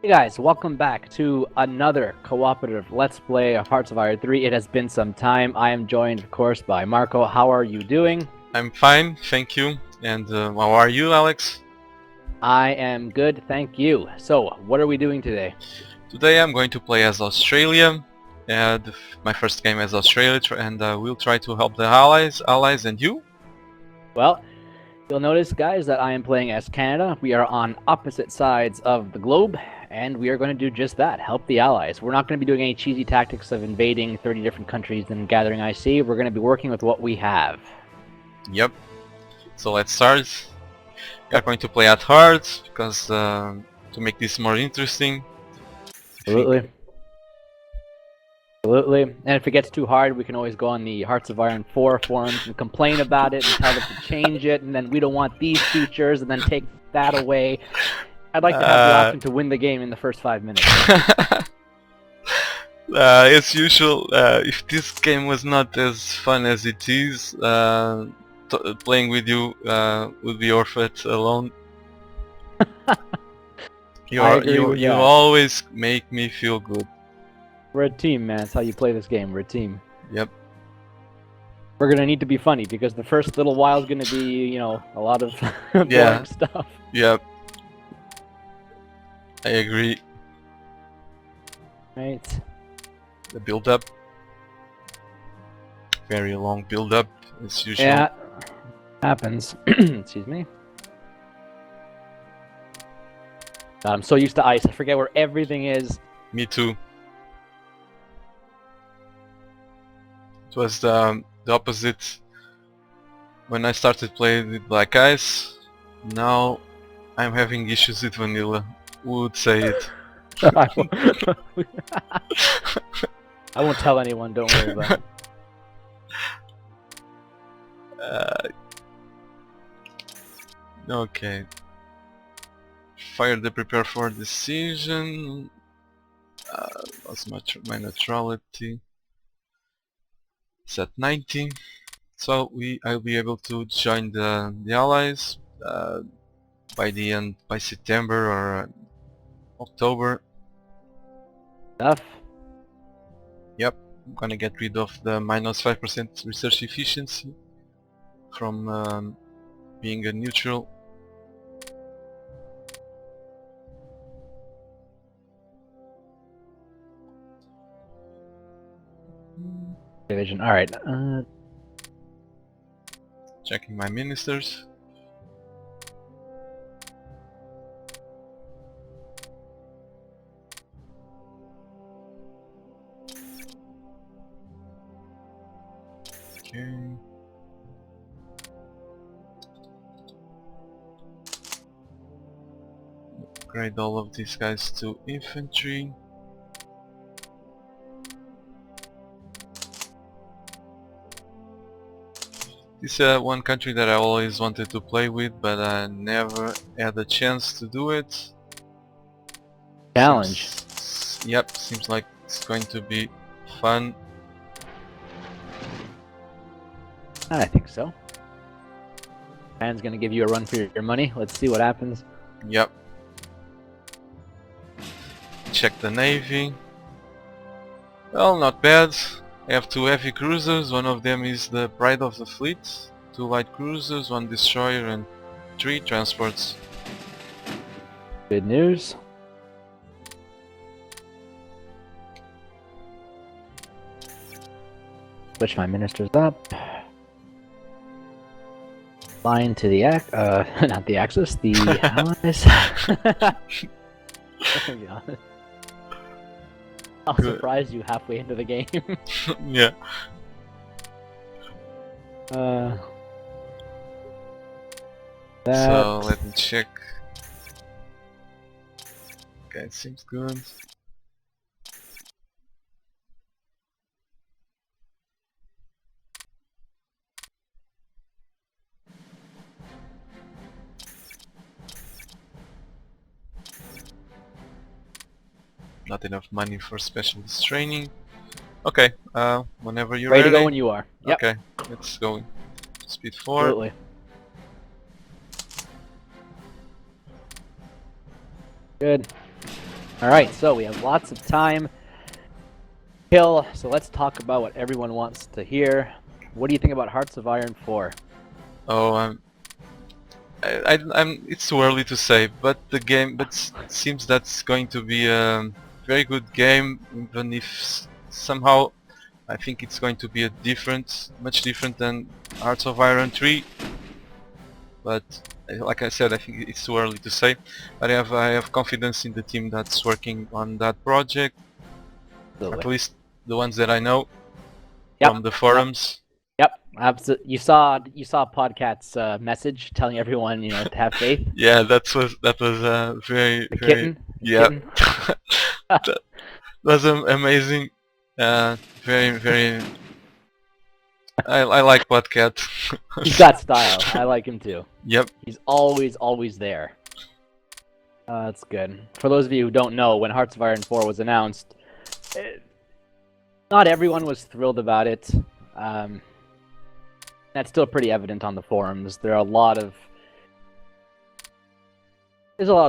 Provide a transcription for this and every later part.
Hey guys, welcome back to another cooperative Let's Play Hearts of Iron 3. It has been some time. I am joined, of course, by Marco. How are you doing? I'm fine, thank you. And how are you, Alex? I am good, thank you. So, what are we doing today? Today I'm going to play as Australia. My first game as Australia, and we'll try to help the allies, and you? Well, you'll notice, guys, that I am playing as Canada. We are on opposite sides of the globe, and we are going to do just that, help the allies. We're not going to be doing any cheesy tactics of invading 30 different countries and gathering IC. We're going to be working with what we have. Yep. So let's start. We are going to play at hard, because to make this more interesting. Absolutely. Absolutely. And if it gets too hard, we can always go on the Hearts of Iron 4 forums and complain about it and tell them to change it, and then we don't want these features, and then take that away. I'd like to have the option to win the game in the first 5 minutes. As usual, if this game was not as fun as it is, playing with you would be worth it alone. You always make me feel good. We're a team, man. That's how you play this game. We're a team. Yep. We're gonna need to be funny because the first little while is gonna be, you know, a lot of boring stuff. Yep. I agree. Right. The build-up. Very long build-up, as usual. Yeah. Happens. Excuse me. God, I'm so used to ice. I forget where everything is. Me too. It was the opposite when I started playing with Black Ice. Now I'm having issues with vanilla. Who would say it? I won't tell anyone, don't worry about it. Okay. Fire the prepare for decision. Lost my neutrality. It's at 90. So I'll be able to join the allies by September or October. Stuff. Yep, I'm gonna get rid of the minus 5% research efficiency from being a neutral. Division. All right. Checking my ministers. Okay. Upgrade all of these guys to infantry. This is one country that I always wanted to play with, but I never had a chance to do it. Challenge. Seems like it's going to be fun. I think so. Man's gonna give you a run for your money. Let's see what happens. Yep. Check the navy. Well, not bad. I have 2 heavy cruisers, one of them is the pride of the fleet, 2 light cruisers, 1 destroyer and 3 transports. Good news. Switch my ministers up. Line to the not the axis, the allies. Yeah. I'll surprise you halfway into the game. Yeah. So let me check. Okay, it seems good. Not enough money for specialist training. Okay, whenever you're ready to go when you are. Yep. Okay, let's go. Speed 4. Absolutely. Good. All right, so we have lots of time. Hill, so let's talk about what everyone wants to hear. What do you think about Hearts of Iron 4? Oh, it's too early to say, but the game, seems that's going to be a very good game, even if somehow I think it's going to be much different than Hearts of Iron 3. But like I said, I think it's too early to say. But I have confidence in the team that's working on that project, at Absolutely. least the ones that I know Yep. from the forums. Yep. Absolutely. You saw Podcat's message telling everyone, to have faith. Yeah, that was very The very kitten. The yeah. kitten. That was amazing. Very very. I like Podcat. He's got style. I like him too. Yep. He's always there. That's good. For those of you who don't know, when Hearts of Iron 4 was announced, not everyone was thrilled about it. That's still pretty evident on the forums. There's a lot of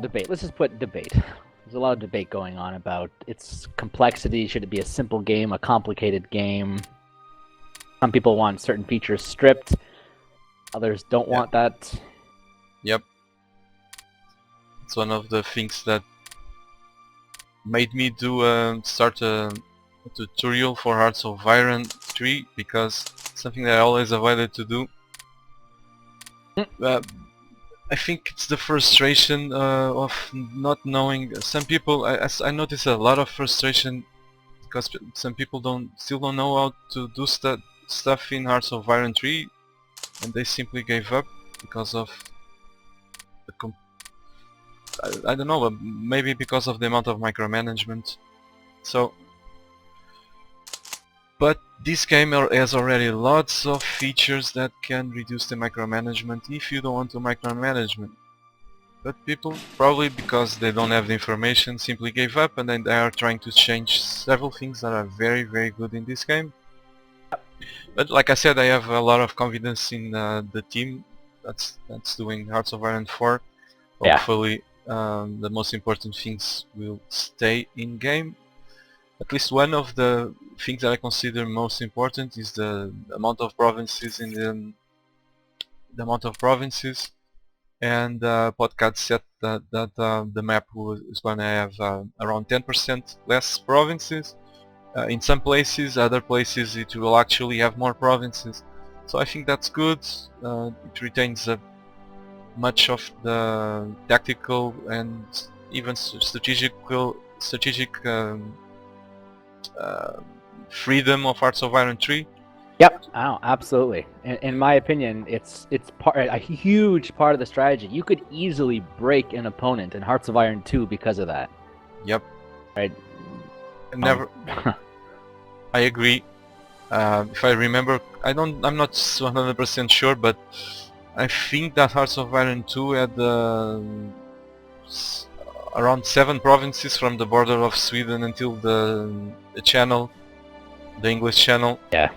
debate. Let's just put debate. There's a lot of debate going on about its complexity. Should it be a simple game, a complicated game? Some people want certain features stripped. Others don't want that. Yep. It's one of the things that made me start a tutorial for Hearts of Iron 3, because it's something that I always avoided to do. I think it's the frustration of not knowing. Some people, I notice a lot of frustration because some people still don't know how to do stuff in Hearts of Iron 3, and they simply gave up because of the I don't know, but maybe because of the amount of micromanagement. So, but this game has already lots of features that can reduce the micromanagement if you don't want to micromanagement. But people, probably because they don't have the information, simply gave up, and then they are trying to change several things that are very very good in this game. But like I said, I have a lot of confidence in the team that's doing Hearts of Iron 4. Yeah. Hopefully the most important things will stay in game. At least one of the things that I consider most important is the amount of provinces and Podcast said that the map is going to have around 10% less provinces. In some places, other places it will actually have more provinces. So I think that's good. It retains much of the tactical and even strategic freedom of Hearts of Iron 3. Yep. Oh, absolutely. In my opinion, it's a huge part of the strategy. You could easily break an opponent in Hearts of Iron 2 because of that. Yep. Right. I agree. If I remember, I'm not 100% sure, but I think that Hearts of Iron 2 had around 7 provinces from the border of Sweden until the channel, the English channel. Yeah,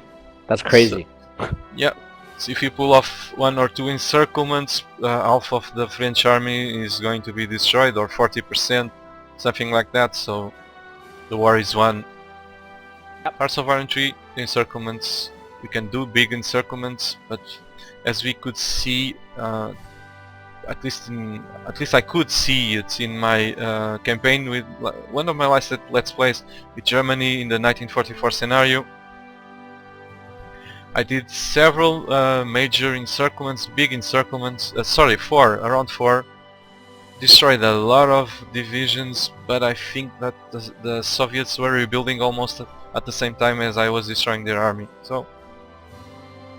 that's crazy. So, yeah, so if you pull off 1 or 2 encirclements, half of the French army is going to be destroyed, or 40%, something like that. So the war is won. Yep. Hearts of Iron 3 encirclements, we can do big encirclements, but as we could see, at least I could see it in my campaign with one of my last Let's Plays with Germany in the 1944 scenario. I did several major encirclements, big encirclements, around 4, destroyed a lot of divisions, but I think that the Soviets were rebuilding almost at the same time as I was destroying their army. So,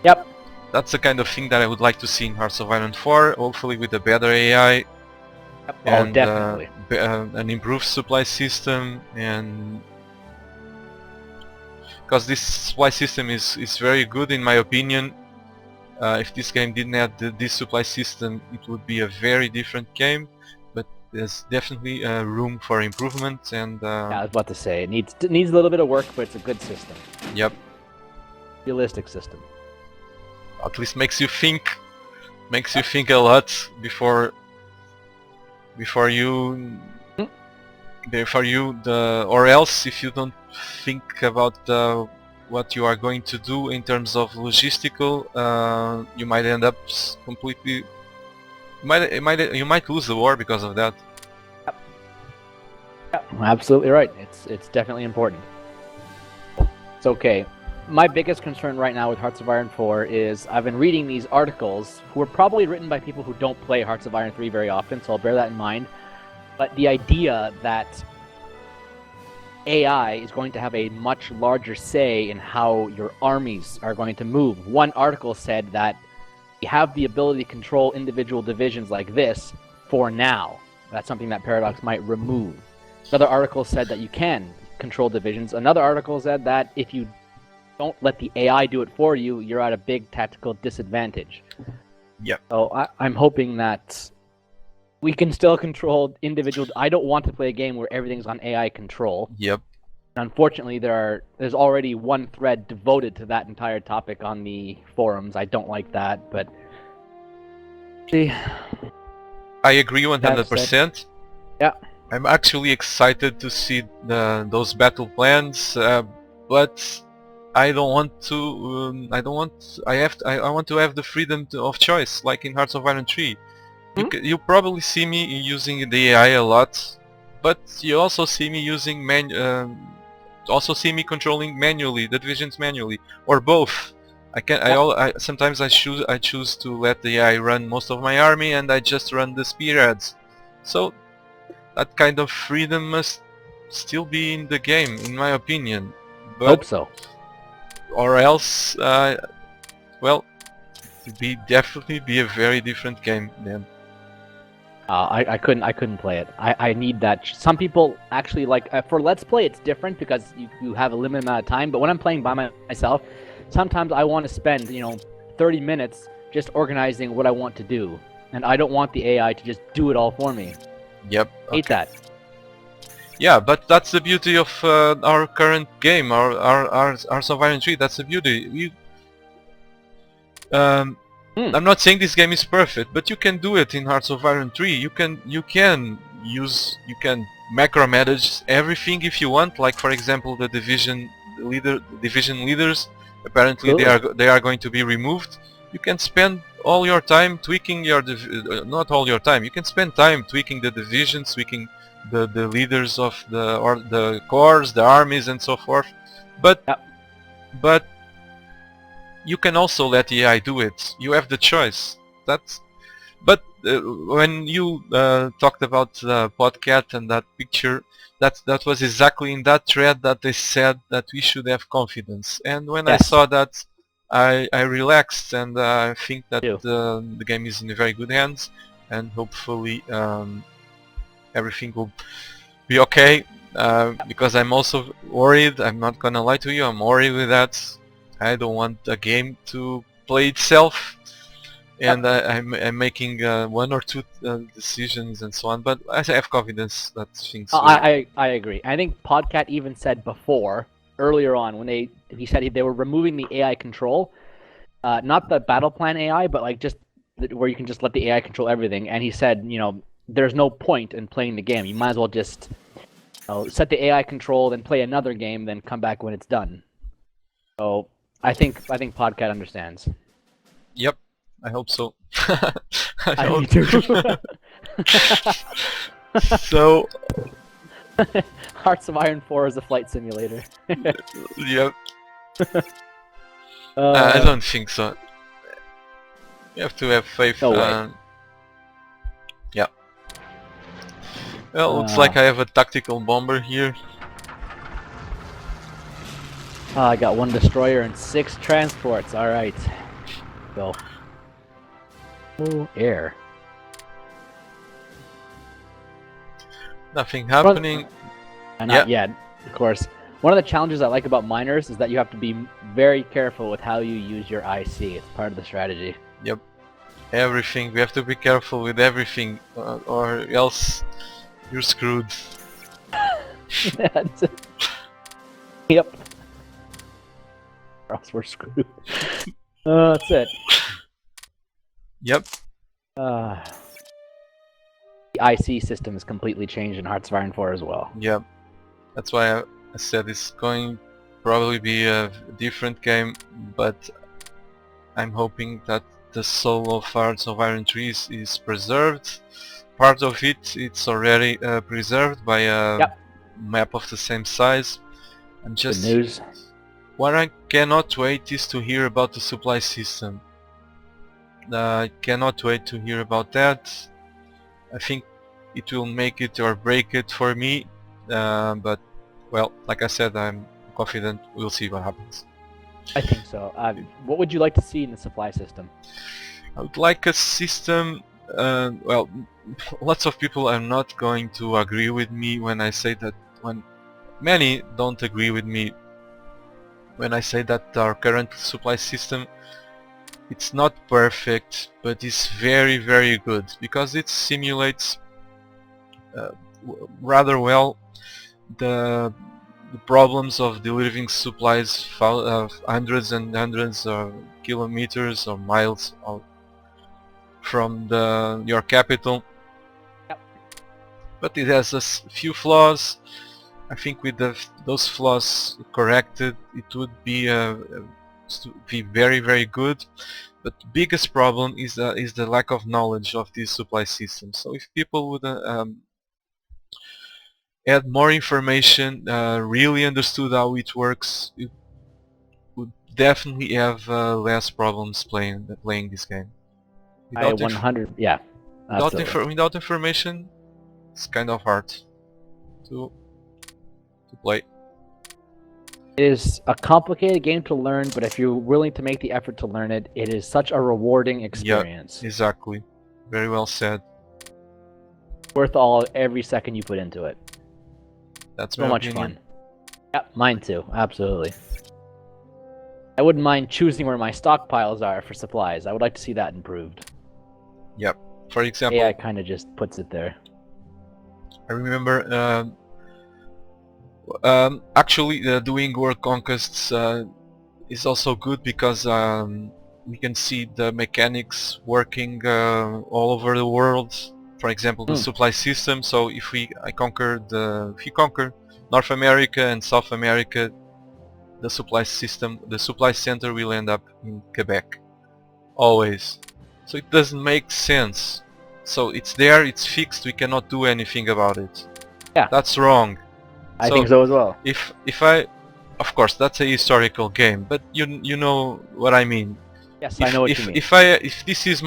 yep. That's the kind of thing that I would like to see in Hearts of Iron 4, hopefully with a better AI, and definitely. An improved supply system, and because this supply system is very good in my opinion. If this game didn't have this supply system, it would be a very different game, but there's definitely room for improvement. And yeah, I was about to say, it needs a little bit of work, but it's a good system. Yep. Realistic system. At least makes you think a lot before you there for you. Or else, if you don't think about what you are going to do in terms of logistical, you might end up completely. You might lose the war because of that. Yeah, absolutely right. It's definitely important. It's okay. My biggest concern right now with Hearts of Iron 4 is I've been reading these articles who are probably written by people who don't play Hearts of Iron 3 very often, so I'll bear that in mind. But the idea that AI is going to have a much larger say in how your armies are going to move. One article said that you have the ability to control individual divisions like this for now. That's something that Paradox might remove. Another article said that you can control divisions. Another article said that if you don't let the AI do it for you, you're at a big tactical disadvantage. Yep. So I'm hoping that we can still control individual. I don't want to play a game where everything's on AI control. Yep. Unfortunately, there's already one thread devoted to that entire topic on the forums. I don't like that, but see, I agree 100%. Yeah. I'm actually excited to see those battle plans, but I don't want to. I want to have the freedom of choice, like in Hearts of Iron 3. You probably see me using the AI a lot, but you also see me using controlling manually the divisions manually, or both. Sometimes I choose to let the AI run most of my army, and I just run the spearheads. So that kind of freedom must still be in the game, in my opinion. But, hope so. Or else, well, it'd definitely be a very different game then. I couldn't play it. I need that. Some people actually like for Let's Play it's different because you have a limited amount of time. But when I'm playing by myself, sometimes I want to spend 30 minutes just organizing what I want to do, and I don't want the AI to just do it all for me. Yep. Hate that. Yeah, but that's the beauty of our current game, our Hearts of Iron 3. That's the beauty. I'm not saying this game is perfect, but you can do it in Hearts of Iron 3. You can macro manage everything if you want. Like for example, the division leaders. Apparently they are going to be removed. You can spend all your time tweaking your not all your time. You can spend time tweaking the divisions, tweaking the leaders of the corps, the armies, and so forth. But you can also let the AI do it. You have the choice. But when you talked about Podcat and that picture, that was exactly in that thread that they said that we should have confidence. And when I saw that, I relaxed, and I think that the game is in very good hands, and hopefully everything will be okay. Because I'm also worried. I'm not gonna lie to you. I'm worried with that. I don't want the game to play itself, and I'm making one or two decisions and so on. But I have confidence that things. I agree. I think Podcat even said before, earlier on, when he said they were removing the AI control, not the battle plan AI, but like just where you can just let the AI control everything. And he said, there's no point in playing the game. You might as well just set the AI control, then play another game, then come back when it's done. So. I think Podcat understands. Yep, I hope so. I hope too. So, Hearts of Iron 4 is a flight simulator. Yep. I don't think so. You have to have faith. No way. Yeah. Well, looks like I have a tactical bomber here. I got 1 destroyer and 6 transports. All right, go. Oh, air. Nothing happening. Not yet, of course. One of the challenges I like about miners is that you have to be very careful with how you use your IC. It's part of the strategy. Yep. Everything. We have to be careful with everything, or else you're screwed. Yep. Or else we're screwed. That's it. Yep. The the IC system is completely changed in Hearts of Iron 4 as well. Yeah, that's why I said it's going probably be a different game, but I'm hoping that the soul of Hearts of Iron 3 is preserved. Part of it's already preserved by a map of the same size. And just Good news. what I cannot wait is to hear about the supply system. I cannot wait to hear about that. I think it will make it or break it for me, but well, like I said, I'm confident we'll see what happens. I think so. What would you like to see in the supply system? I would like a system, well, lots of people are not going to agree with me when I say that, when many don't agree with me when I say that our current supply system, it's not perfect, but it's very good, because it simulates rather well the problems of delivering supplies hundreds and hundreds of kilometers or miles from your capital. Yep. But it has a few flaws. I think with those flaws corrected, it would be very good. But the biggest problem is the lack of knowledge of this supply system. So if people would add more information, really understood how it works, it would definitely have less problems playing this game. Without 100, yeah. Without information, it's kind of hard to play. It is a complicated game to learn, but if you're willing to make the effort to learn it, it is such a rewarding experience. Yeah, exactly. Very well said. Worth every second you put into it. That's so much fun. Yep, mine too. Absolutely. I wouldn't mind choosing where my stockpiles are for supplies. I would like to see that improved. Yep. For example, AI kind of just puts it there. I remember actually doing world conquests is also good, because we can see the mechanics working all over the world. For example, the supply system. So if you conquer North America and South America, the supply system, the supply center will end up in Quebec, always. So it doesn't make sense. So it's there, it's fixed, we cannot do anything about it. Yeah, that's wrong. I think so as well. If of course that's a historical game, but you know what I mean. Yes, I know what you mean. If this is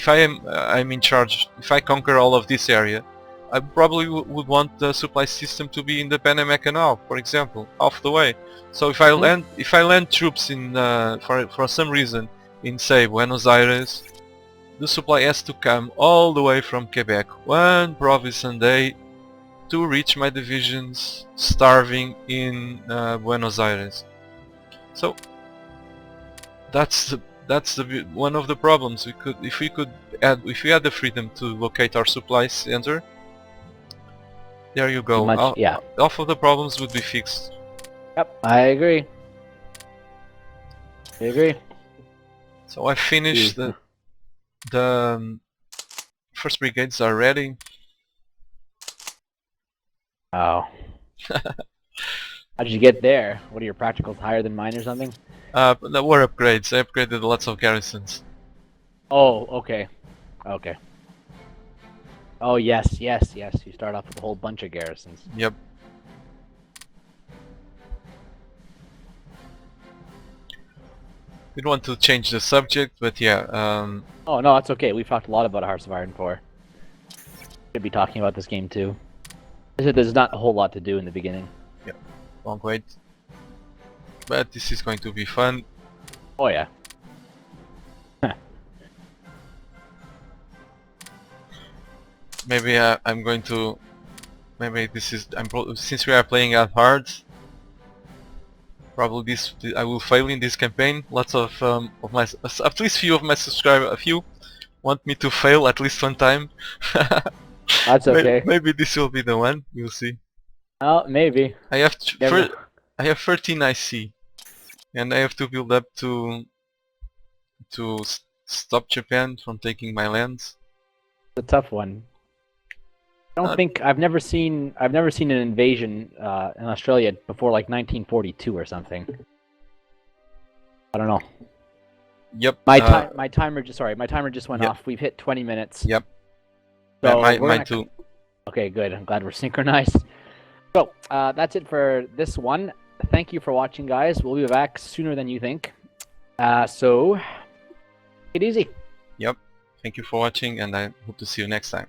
I'm in charge, if I conquer all of this area, I probably would want the supply system to be in the Panama Canal, for example, off the way. So if I land troops in for some reason in, say, Buenos Aires, the supply has to come all the way from Quebec, one province a day, to reach my divisions starving in Buenos Aires. So that's one of the problems. If we had the freedom to locate our supply center, there you go. Half of the problems would be fixed. Yep, I agree. So I finished the first brigades are ready. Oh. How did you get there? What are your practicals higher than mine or something? There were upgrades. I upgraded lots of garrisons. Oh, okay. Okay. Oh, yes. You start off with a whole bunch of garrisons. Yep. Didn't want to change the subject, but yeah. Oh, no, that's okay. We've talked a lot about Hearts of Iron 4. Should be talking about this game too. There's not a whole lot to do in the beginning. Yep. Long wait. But this is going to be fun. Oh yeah. Maybe I'm going to. Maybe this is. Since we are playing at hard. Probably I will fail in this campaign. Lots of my, at least few of my subscribers, a few, want me to fail at least one time. That's okay. Maybe this will be the one. We'll see. Oh, maybe. I have 13 IC, and I have to build up to stop Japan from taking my lands. It's a tough one. I don't think I've never seen an invasion in Australia before like 1942 or something. I don't know. Yep. My timer just went Yep. off. We've hit 20 minutes. Yep. So Mine too. Okay, good. I'm glad we're synchronized. So that's it for this one. Thank you for watching, guys. We'll be back sooner than you think. So take it easy. Yep. Thank you for watching, and I hope to see you next time.